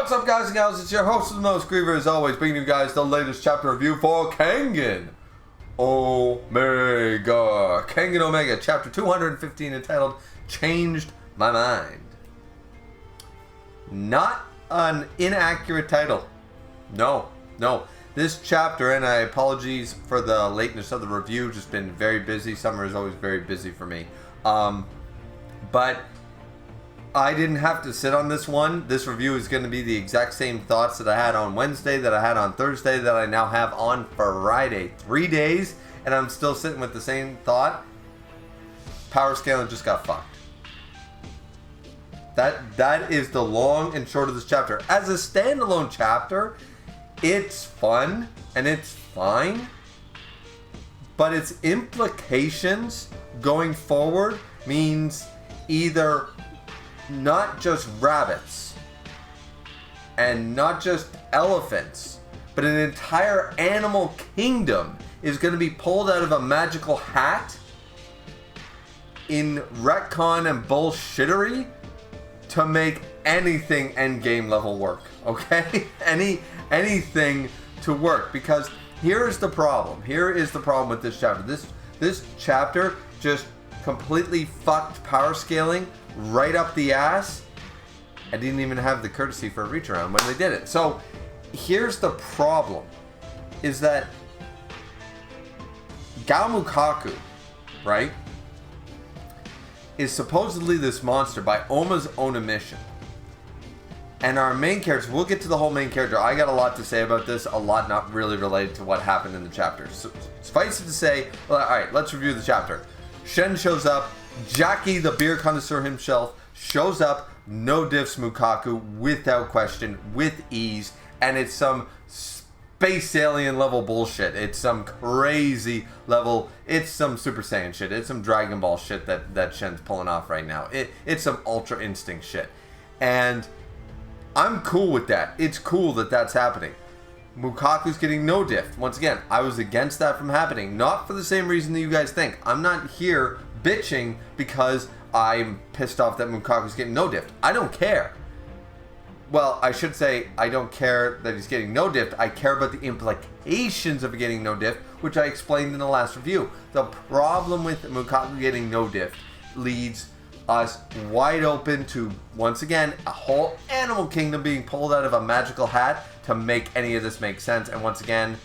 What's up, guys and gals? It's your host of the most, Griever, as always, bringing you guys the latest chapter review for Kengan Omega. Kengan Omega, chapter 215, entitled Changed My Mind. Not an inaccurate title. No. This chapter, and I apologize for the lateness of the review, just been very busy. Summer is always very busy for me. But I didn't have to sit on this one. This review is going to be the exact same thoughts that I had on Wednesday, that I had on Thursday, that I now have on Friday. 3 days, and I'm still sitting with the same thought. Power scaling just got fucked. That is the long and short of this chapter. As a standalone chapter, it's fun and it's fine, but its implications going forward means either not just rabbits and not just elephants, but an entire animal kingdom is going to be pulled out of a magical hat in retcon and bullshittery to make anything endgame level work, okay? Anything to work, because here is the problem. Here is the problem with this chapter. This chapter just completely fucked power scaling right up the ass. I didn't even have the courtesy for a reach around when they did it. So here's the problem, is that Gamukaku, right, is supposedly this monster by Oma's own admission. And our main characters, we'll get to the whole main character. I got a lot to say about this, a lot not really related to what happened in the chapter. So, suffice it to say, well, alright, let's review the chapter. Shen shows up, Jackie the beer connoisseur himself shows up, no diffs Mukaku, without question, with ease, and it's some space alien level bullshit. It's some crazy level, it's some Super Saiyan shit, it's some Dragon Ball shit that Shen's pulling off right now. It's some Ultra Instinct shit. And I'm cool with that. It's cool that that's happening. Mukaku's getting no diff. Once again, I was against that from happening. Not for the same reason that you guys think. I'm not here bitching because I'm pissed off that Mukaku's getting no diff. I don't care. Well, I should say I don't care that he's getting no diff. I care about the implications of getting no diff, which I explained in the last review. The problem with Mukaku getting no diff leads us wide open to, once again, a whole animal kingdom being pulled out of a magical hat to make any of this make sense. And once again,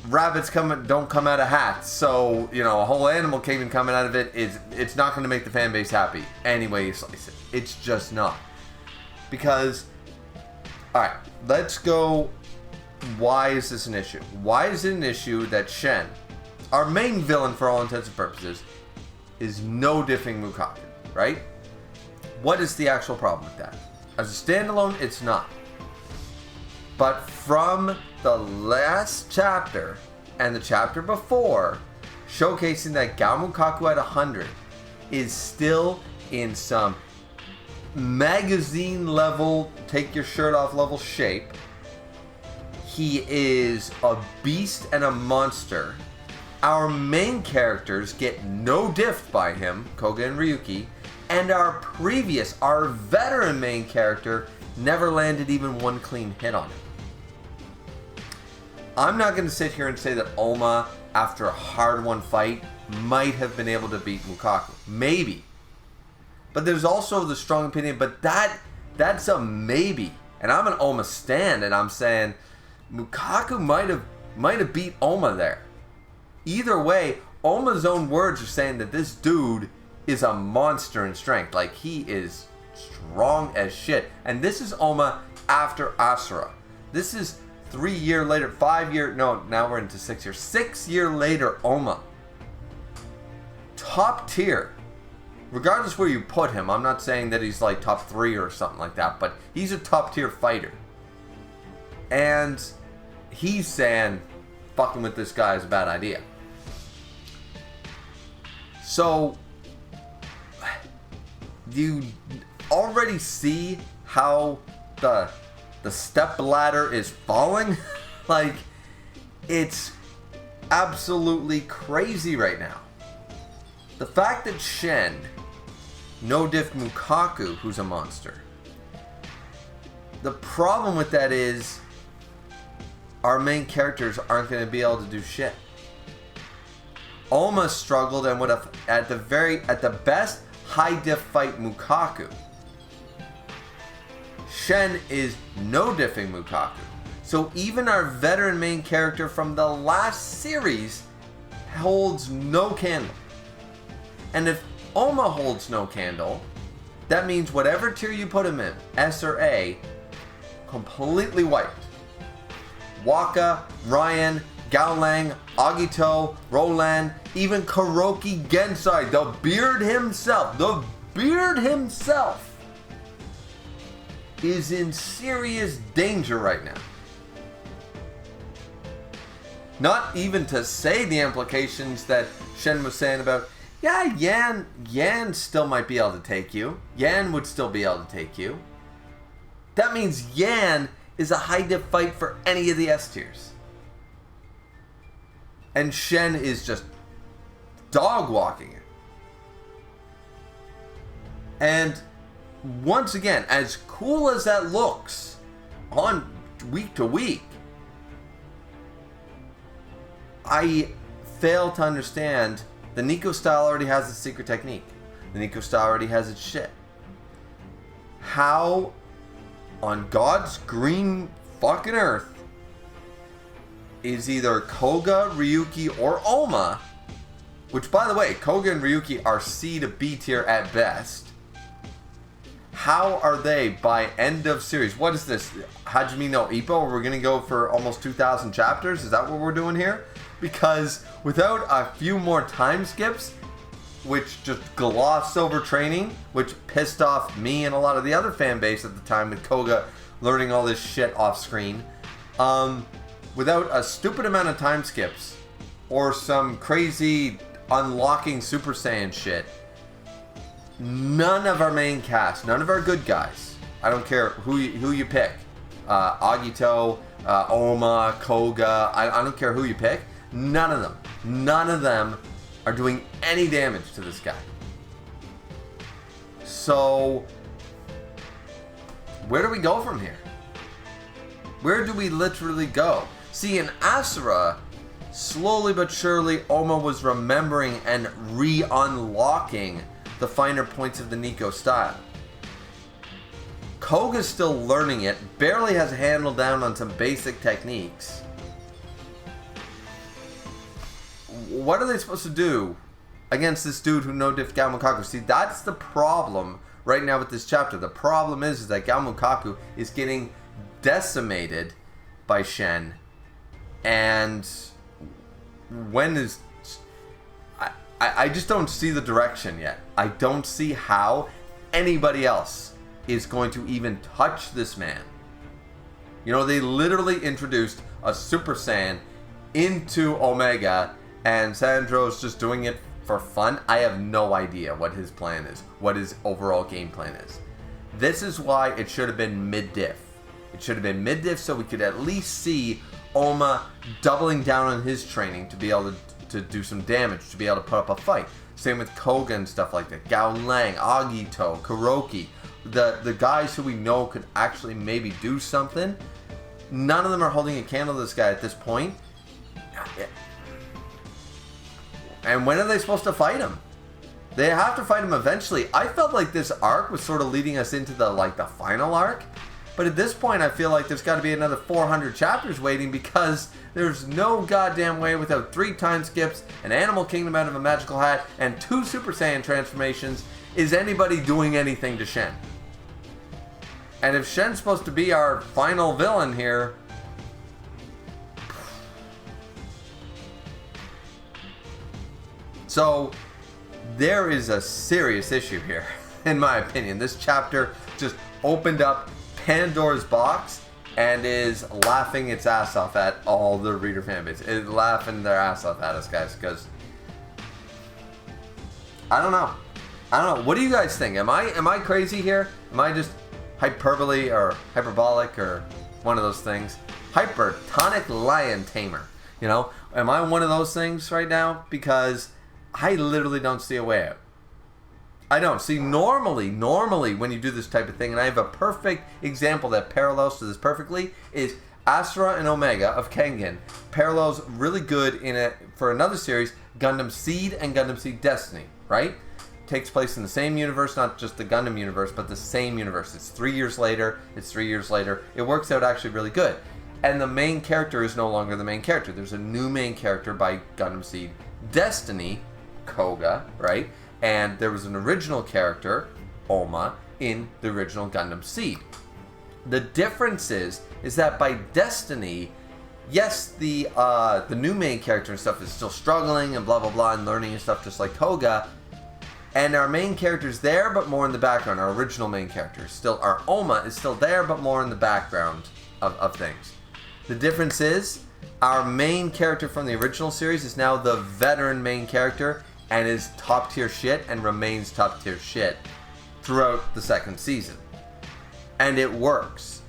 rabbits don't come out of hats, so you know, a whole animal kingdom coming out of it's not going to make the fan base happy any way you slice it. It's just not. Because, alright, let's go. Why is this an issue? Why is it an issue that Shen, our main villain for all intents and purposes, is no diffing Mukaku? Right? What is the actual problem with that? As a standalone, it's not. But from the last chapter and the chapter before, showcasing that Gamukaku at 100 is still in some magazine level, take your shirt off level shape. He is a beast and a monster. Our main characters get no diff by him, Koga and Ryuki, and our veteran main character never landed even one clean hit on him. I'm not going to sit here and say that Oma, after a hard-won fight, might have been able to beat Mukaku. Maybe. But there's also the strong opinion, but that's a maybe. And I'm an Oma stan, and I'm saying Mukaku might have beat Oma there. Either way, Oma's own words are saying that this dude is a monster in strength. Like, he is strong as shit. And this is Oma after Asura. This is 3 year later, 5 year, no, now we're into 6 years. 6 year later, Oma. Top tier. Regardless where you put him, I'm not saying that he's like top 3 or something like that, but he's a top tier fighter. And he's saying fucking with this guy is a bad idea. So, you already see how the step ladder is falling? Like, it's absolutely crazy right now. The fact that Shen no diff Mukaku, who's a monster, the problem with that is our main characters aren't going to be able to do shit. Oma struggled and would have, at the best, high diff fight Mukaku. Shen is no diffing Mukaku. So even our veteran main character from the last series holds no candle. And if Oma holds no candle, that means whatever tier you put him in, S or A, completely wiped. Waka, Ryan, Gaolang, Agito, Roland, even Kuroki Gensai, the beard himself is in serious danger right now. Not even to say the implications that Shen was saying about, yeah, Yan still might be able to take you. Yan would still be able to take you. That means Yan is a high diff fight for any of the S tiers. And Shen is just dog walking it. And once again, as cool as that looks on week to week, I fail to understand the Nico style already has its secret technique. The Nico style already has its shit. How on God's green fucking earth is either Koga, Ryuki, or Oma, which by the way, Koga and Ryuki are C to B tier at best. How are they by end of series? What is this? Hajime no Ippo? We're going to go for almost 2,000 chapters? Is that what we're doing here? Because without a few more time skips, which just glossed over training, which pissed off me and a lot of the other fan base at the time with Koga learning all this shit off screen, without a stupid amount of time skips or some crazy unlocking Super Saiyan shit, none of our main cast, none of our good guys, I don't care who you pick, Agito, Oma, Koga, I don't care who you pick, none of them are doing any damage to this guy. So, where do we go from here? Where do we literally go? See, in Asura, slowly but surely, Oma was remembering and re-unlocking the finer points of the Nico style. Koga's still learning it, barely has a handle down on some basic techniques. What are they supposed to do against this dude who no-diff Gaomukaku? See, that's the problem right now with this chapter. The problem is that Gaomukaku is getting decimated by Shen. And when is... I just don't see the direction yet. I don't see how anybody else is going to even touch this man. You know, they literally introduced a Super Saiyan into Omega, and Sandro's just doing it for fun. I have no idea what his plan is, what his overall game plan is. This is why it should have been mid-diff. It should have been mid-diff so we could at least see Oma doubling down on his training to be able to do some damage, to be able to put up a fight. Same with Koga and stuff like that. Gao Lang, Agito, Kuroki, the guys who we know could actually maybe do something. None of them are holding a candle to this guy at this point. And when are they supposed to fight him? They have to fight him eventually. I felt like this arc was sort of leading us into the final arc. But at this point, I feel like there's got to be another 400 chapters waiting, because there's no goddamn way without 3 time skips, an Animal Kingdom out of a magical hat, and 2 Super Saiyan transformations is anybody doing anything to Shen. And if Shen's supposed to be our final villain here, so there is a serious issue here, in my opinion. This chapter just opened up Pandora's box and is laughing its ass off at all the reader fanbase. It's laughing their ass off at us, guys, because I don't know. What do you guys think? Am I crazy here? Am I just hyperbole or hyperbolic or one of those things? Hypertonic lion tamer. You know, am I one of those things right now? Because I literally don't see a way out. I don't. See, normally, when you do this type of thing, and I have a perfect example that parallels to this perfectly, is Asura and Omega of Kengan. Parallels really good in it for another series, Gundam Seed and Gundam Seed Destiny, right? Takes place in the same universe, not just the Gundam universe, but the same universe. It's 3 years later. It's 3 years later. It works out actually really good. And the main character is no longer the main character. There's a new main character by Gundam Seed Destiny, Koga, right? And there was an original character, Oma, in the original Gundam Seed. The difference is that by Destiny, yes, the new main character and stuff is still struggling and blah blah blah and learning and stuff just like Koga, and our main character's there but more in the background. Our original main character is still, our Oma is still there but more in the background of things. The difference is our main character from the original series is now the veteran main character and is top tier shit and remains top tier shit throughout the second season. And it works.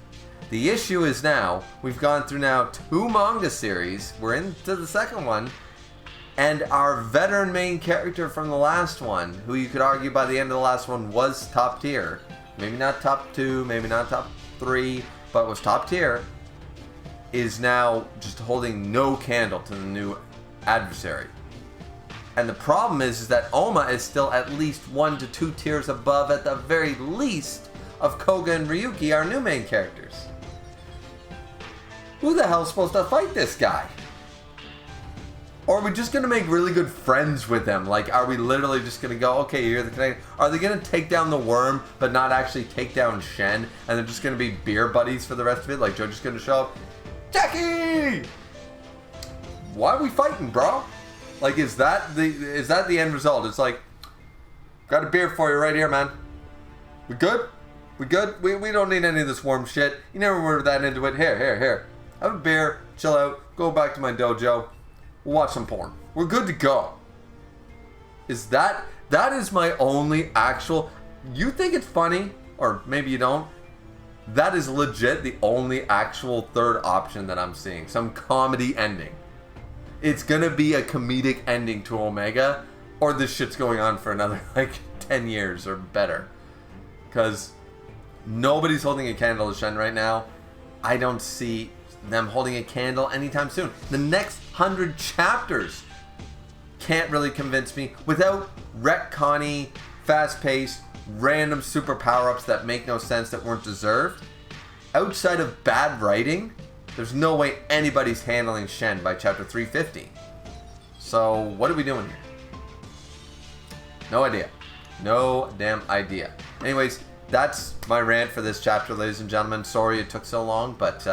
The issue is now, we've gone through now 2 manga series, we're into the second one, and our veteran main character from the last one, who you could argue by the end of the last one was top tier, maybe not top 2, maybe not top 3, but was top tier, is now just holding no candle to the new adversary. And the problem is that Oma is still at least 1 to 2 tiers above, at the very least, of Koga and Ryuki, our new main characters. Who the hell's supposed to fight this guy? Or are we just going to make really good friends with him? Like, are we literally just going to go, okay, you're the Canadian. Are they going to take down the worm, but not actually take down Shen? And they're just going to be beer buddies for the rest of it? Like, Joe's just going to show up, Jackie! Why are we fighting, bro? Like, is that the end result? It's like, got a beer for you right here, man. We good? We good? We don't need any of this warm shit. You never were that into it. Here. Have a beer, chill out, go back to my dojo. We'll watch some porn. We're good to go. That is my only actual... You think it's funny, or maybe you don't. That is legit the only actual third option that I'm seeing. Some comedy ending. It's gonna be a comedic ending to Omega, or this shit's going on for another, like, 10 years or better. Because nobody's holding a candle to Shen right now. I don't see them holding a candle anytime soon. The next 100 chapters can't really convince me without retconny, fast-paced, random super power-ups that make no sense, that weren't deserved. Outside of bad writing, there's no way anybody's handling Shen by chapter 350. So, what are we doing here? No idea. No damn idea. Anyways, that's my rant for this chapter, ladies and gentlemen. Sorry it took so long, but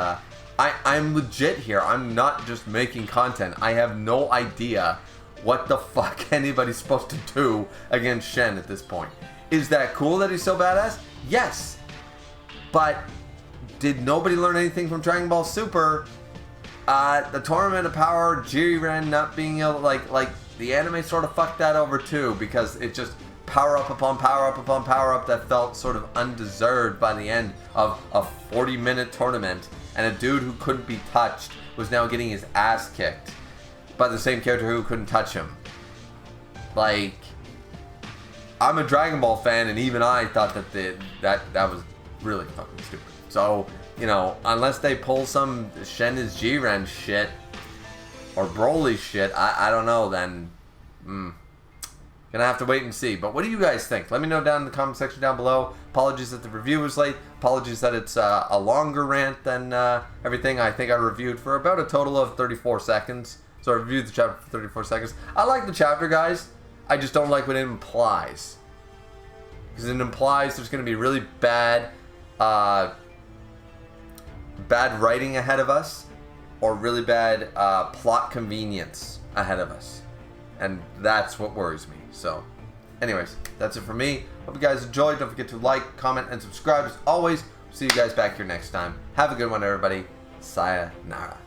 I'm legit here. I'm not just making content. I have no idea what the fuck anybody's supposed to do against Shen at this point. Is that cool that he's so badass? Yes. But did nobody learn anything from Dragon Ball Super? The Tournament of Power, Jiren not being able to, like the anime sort of fucked that over too, because it just power up upon power up upon power up that felt sort of undeserved by the end of a 40-minute tournament, and a dude who couldn't be touched was now getting his ass kicked by the same character who couldn't touch him. Like, I'm a Dragon Ball fan, and even I thought that was really fucking stupid. So, you know, unless they pull some Shen is Jiren shit or Broly shit, I don't know, then gonna have to wait and see. But what do you guys think? Let me know down in the comment section down below. Apologies that the review was late. Apologies that it's a longer rant than everything. I think I reviewed for about a total of 34 seconds. So I reviewed the chapter for 34 seconds. I like the chapter, guys. I just don't like what it implies. Because it implies there's going to be really bad writing ahead of us, or really bad plot convenience ahead of us. And that's what worries me. So, anyways, that's it for me. Hope you guys enjoyed. Don't forget to like, comment, and subscribe. As always, see you guys back here next time. Have a good one, everybody. Sayonara.